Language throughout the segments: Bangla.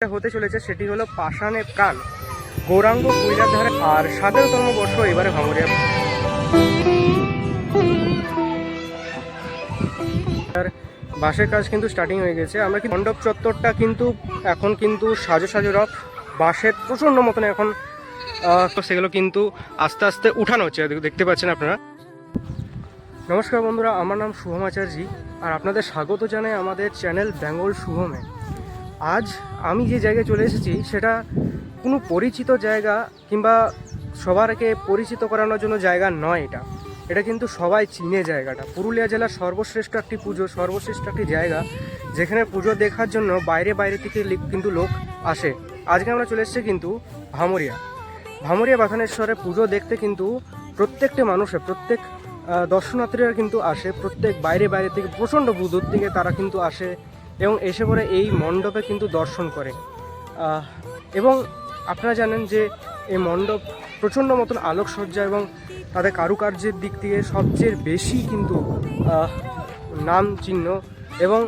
হতে চলেছে সেটি হলো পাষাণে প্রাণ গৌরাঙ্গ কৈলার ধারে আর 17তম বর্ষ এবারে ভামরিয়া বাঁশের কাজ কিন্তু স্টার্টিং হয়ে গেছে। আমরা কি মণ্ডপ চত্বরটা কিন্তু এখন কিন্তু সাজো রথ বাঁশের প্রচণ্ড মতন এখন সেগুলো কিন্তু আস্তে আস্তে উঠানো হচ্ছে, দেখতে পাচ্ছেন আপনারা। নমস্কার বন্ধুরা, আমার নাম শুভম আচার্য আর আপনাদের স্বাগত জানাই আমাদের চ্যানেল বেঙ্গল শুভমে। আজ আমি যে জায়গায় চলে এসেছি সেটা কোনো পরিচিত জায়গা কিংবা সবারকে পরিচিত করানোর জন্য জায়গা নয়। এটা কিন্তু সবাই চিনে জায়গাটা। পুরুলিয়া জেলার সর্বশ্রেষ্ঠ একটি পুজো, সর্বশ্রেষ্ঠ একটি জায়গা যেখানে পুজো দেখার জন্য বাইরে থেকে কিন্তু লোক আসে। আজকে আমরা চলে এসেছি কিন্তু ভামরিয়া বাথানেশ্বরে পুজো দেখতে। কিন্তু প্রত্যেকটি মানুষের প্রত্যেক দর্শনার্থীরা কিন্তু আসে, প্রত্যেক বাইরে থেকে প্রচণ্ড দূর থেকে তারা কিন্তু আসে এবং এসে পরে এই মণ্ডপে কিন্তু দর্শন করে। এবং আপনারা জানেন যে এই মণ্ডপ প্রচণ্ড মতন আলোকসজ্জা এবং তাদের কারুকার্যের দিক থেকে সবচেয়ে বেশি কিন্তু নাম চিহ্ন। এবং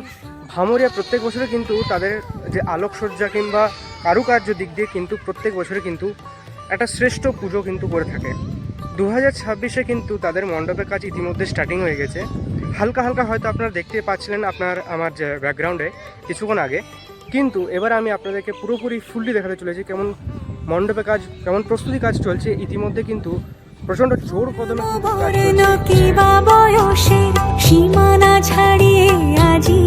ভামরিয়া প্রত্যেক বছরে কিন্তু তাদের যে আলোকসজ্জা কিংবা কারুকার্য দিক দিয়ে কিন্তু প্রত্যেক বছরে কিন্তু একটা শ্রেষ্ঠ পুজো কিন্তু করে থাকে। 2026-এ কিন্তু তাদের মণ্ডপের কাজ ইতিমধ্যে স্টার্টিং হয়ে গেছে। হালকা হয়তো আপনারা দেখতে পাচ্ছিলেন আমার যে ব্যাকগ্রাউন্ডে কিছুক্ষণ আগে, কিন্তু এবার আমি আপনাদেরকে পুরোপুরি ফুললি দেখাতে চলেছি কেমন মণ্ডপের কাজ, কেমন প্রস্তুতি কাজ চলছে। ইতিমধ্যে কিন্তু প্রচণ্ড জোর কদমে সীমানা ছাড়িয়ে আজি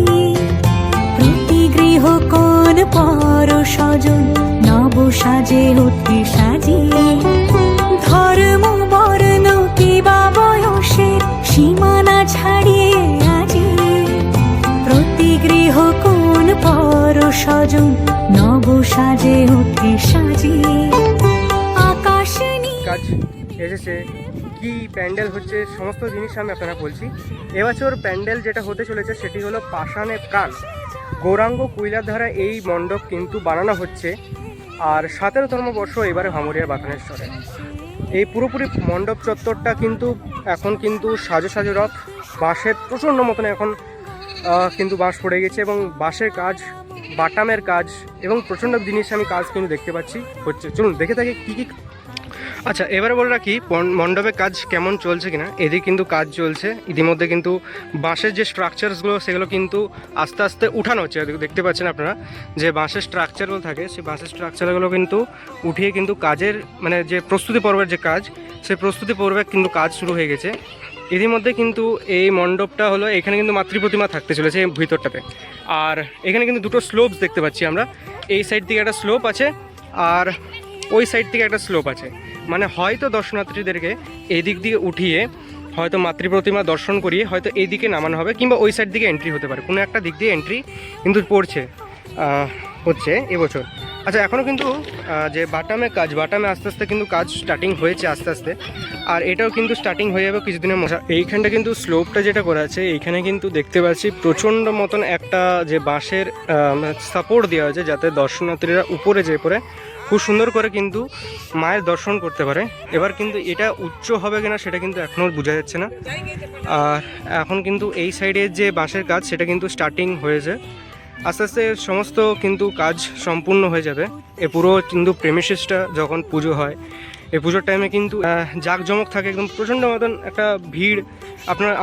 প্রতি গৃহ কোন পর স্বজন নব সাজে উঠে সাজিয়ে ধর্ম বর্ণ কিবা বয়সের সীমানা ছাড়িয়ে আজি প্রতি গৃহ কোন পর স্বজন নব সাজে উঠে সাজিয়ে আকাশ কাজ এসেছে। কি প্যান্ডেল হচ্ছে সমস্ত জিনিস আমি আপনারা বলছি। এবছর প্যান্ডেল যেটা হতে চলেছে সেটি হলো পাষাণে প্রাণ গৌরাঙ্গ কৈলার ধারা এই মণ্ডপ কিন্তু বানানো হচ্ছে। আর 17তম বর্ষ এবারে ভামরিয়ার বাথানেশ্বরে এই পুরোপুরি মণ্ডপ চত্বরটা কিন্তু এখন কিন্তু সাজো রথ বাঁশের প্রচণ্ড মতন এখন কিন্তু বাঁশ পড়ে গেছে এবং বাঁশের কাজ, বাটামের কাজ এবং প্রচণ্ড জিনিস আমি কাজ কিন্তু দেখতে পাচ্ছি হচ্ছে। চলুন দেখে থাকি কী। আচ্ছা, এবারে বলে রাখি মণ্ডপের কাজ কেমন চলছে কিনা। এদিকে কিন্তু কাজ চলছে ইতিমধ্যে, কিন্তু বাঁশের যে স্ট্রাকচারসগুলো সেগুলো কিন্তু আস্তে আস্তে উঠানো হচ্ছে, দেখতে পাচ্ছেন আপনারা। যে বাঁশের স্ট্রাকচারগুলো থাকে সেই বাঁশের স্ট্রাকচারগুলো কিন্তু উঠিয়ে কিন্তু কাজের মানে যে প্রস্তুতি পর্বের যে কাজ, সেই প্রস্তুতি পর্বে কিন্তু কাজ শুরু হয়ে গেছে ইতিমধ্যে। কিন্তু এই মণ্ডপটা হলো, এখানে কিন্তু মাতৃপ্রতিমা থাকতে চলেছে এই ভিতরটাতে। আর এখানে কিন্তু দুটো স্লোপস দেখতে পাচ্ছি আমরা। এই সাইড থেকে একটা স্লোপ আছে আর ওই সাইড থেকে একটা স্লোপ আছে। মানে হয়তো দর্শনার্থীদেরকে এই দিক দিয়ে উঠিয়ে হয়তো মাতৃপ্রতিমা দর্শন করিয়ে হয়তো এই দিকে নামানো হবে কিংবা ওই সাইড দিকে এন্ট্রি হতে পারে, কোনো একটা দিক দিয়ে এন্ট্রি কিন্তু হচ্ছে এবছর। আচ্ছা, এখনও কিন্তু যে বাটামে আস্তে আস্তে কিন্তু কাজ স্টার্টিং হয়েছে আস্তে আস্তে। আর এটাও কিন্তু স্টার্টিং হয়ে যাবে কিছুদিনের মধ্যে। এইখানটা কিন্তু স্লোপটা যেটা করা আছে এইখানে কিন্তু দেখতে পাচ্ছি প্রচণ্ড মতন একটা যে বাঁশের সাপোর্ট দেওয়া হয়েছে যাতে দর্শনার্থীরা উপরে যেয়ে পড়ে খুব সুন্দর করে কিন্তু মায়ের দর্শন করতে পারে। এবার কিন্তু এটা উচ্চ হবে কিনা সেটা কিন্তু এখনও বোঝা যাচ্ছে না। আর এখন কিন্তু এই সাইডের যে বাঁশের কাজ সেটা কিন্তু স্টার্টিং হয়েছে। আস্তে আস্তে সমস্ত কিন্তু কাজ সম্পূর্ণ হয়ে যাবে। এ পুরো কিন্তু প্রেমিসিসটা যখন পুজো হয়, এই পুজোর টাইমে কিন্তু জাঁকজমক থাকে, একদম প্রচণ্ড মতন একটা ভিড়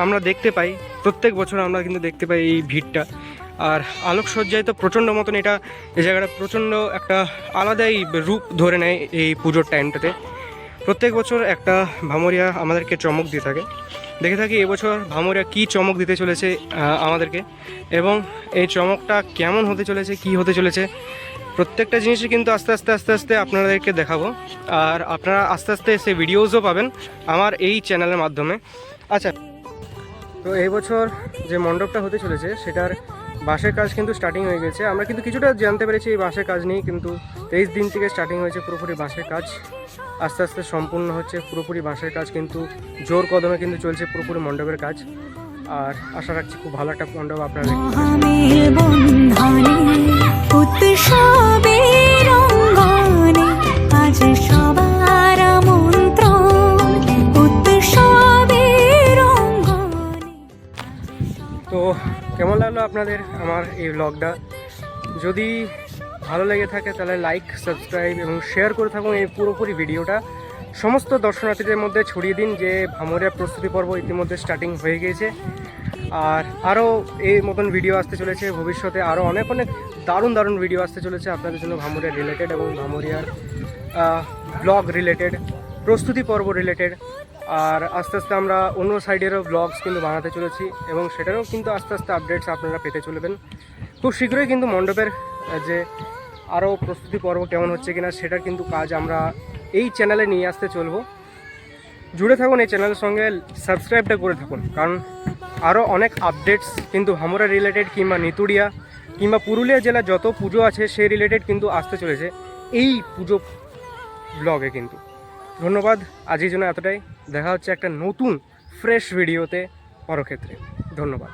আমরা দেখতে পাই। প্রত্যেক বছর আমরা কিন্তু দেখতে পাই এই ভিড়টা। আর আলোকসজ্জায় তো প্রচণ্ড মতন এই জায়গাটা প্রচণ্ড একটা আলাদাই রূপ ধরে নেয় এই পুজোর টাইমটাতে। প্রত্যেক বছর একটা ভামরিয়া আমাদেরকে চমক দিয়ে থাকে। দেখে থাকি এবছর ভামরিয়া কী চমক দিতে চলেছে আমাদেরকে এবং এই চমকটা কেমন হতে চলেছে, কি হতে চলেছে প্রত্যেকটা জিনিসই কিন্তু আস্তে আস্তে আপনাদেরকে দেখাবো। আর আপনারা আস্তে আস্তে সে ভিডিওসও পাবেন আমার এই চ্যানেলের মাধ্যমে। আচ্ছা, তো এই বছর যে মণ্ডপটা হতে চলেছে সেটার বাঁশের কাজ কিন্তু স্টার্টিং হয়ে গেছে। আমরা কিন্তু কিছুটা জানতে পেরেছি এই বাঁশের কাজ নিয়ে। কিন্তু 23 দিন থেকে স্টার্টিং হয়েছে পুরোপুরি বাঁশের কাজ, আস্তে আস্তে সম্পূর্ণ হচ্ছে পুরোপুরি বাঁশের কাজ। কিন্তু জোর কদমে কিন্তু চলছে পুরোপুরি মণ্ডপের কাজ। আর আশা রাখছি খুব ভালো একটা মণ্ডপ আপনারা তো কেমন লাগলো আপনাদের আমার এই ব্লগটা? যদি ভালো লেগে থাকে তাহলে লাইক, সাবস্ক্রাইব এবং শেয়ার করে থাকুন এই পুরোপুরি ভিডিওটা। সমস্ত দর্শনার্থীদের মধ্যে ছড়িয়ে দিন যে ভামরিয়া প্রস্তুতি পর্ব ইতিমধ্যে স্টার্টিং হয়ে গিয়েছে। আর আরও এই মতন ভিডিও আসতে চলেছে ভবিষ্যতে, আরও অনেক দারুণ দারুণ ভিডিও আসতে চলেছে আপনাদের জন্য ভামরিয়া রিলেটেড এবং ভামরিয়ার ব্লগ রিলেটেড, প্রস্তুতি পর্ব রিলেটেড। আর আস্তে আস্তে আমরা অন্য সাইডেরও ব্লগস কিন্তু বানাতে চলেছি এবং সেটারও কিন্তু আস্তে আস্তে আপডেটস আপনারা পেতে চলবেন। খুব শীঘ্রই কিন্তু মণ্ডপের যে আরও প্রস্তুতি পর্ব কেমন হচ্ছে কিনা সেটার কিন্তু কাজ আমরা এই চ্যানেলে নিয়ে আসতে চলবো। জুড়ে থাকুন এই চ্যানেলের সঙ্গে, সাবস্ক্রাইবটা করে থাকুন, কারণ আরও অনেক আপডেটস কিন্তু ভামরিয়া রিলেটেড কিংবা নিতুড়িয়া কিংবা পুরুলিয়া জেলার যত পুজো আছে সেই রিলেটেড কিন্তু আসতে চলেছে এই পুজো ব্লগে কিন্তু। ধন্যবাদ, আজকের জন্য এতটাই। দেখা হচ্ছে একটা নতুন ফ্রেশ ভিডিওতে পরক্ষেত্রে। ধন্যবাদ।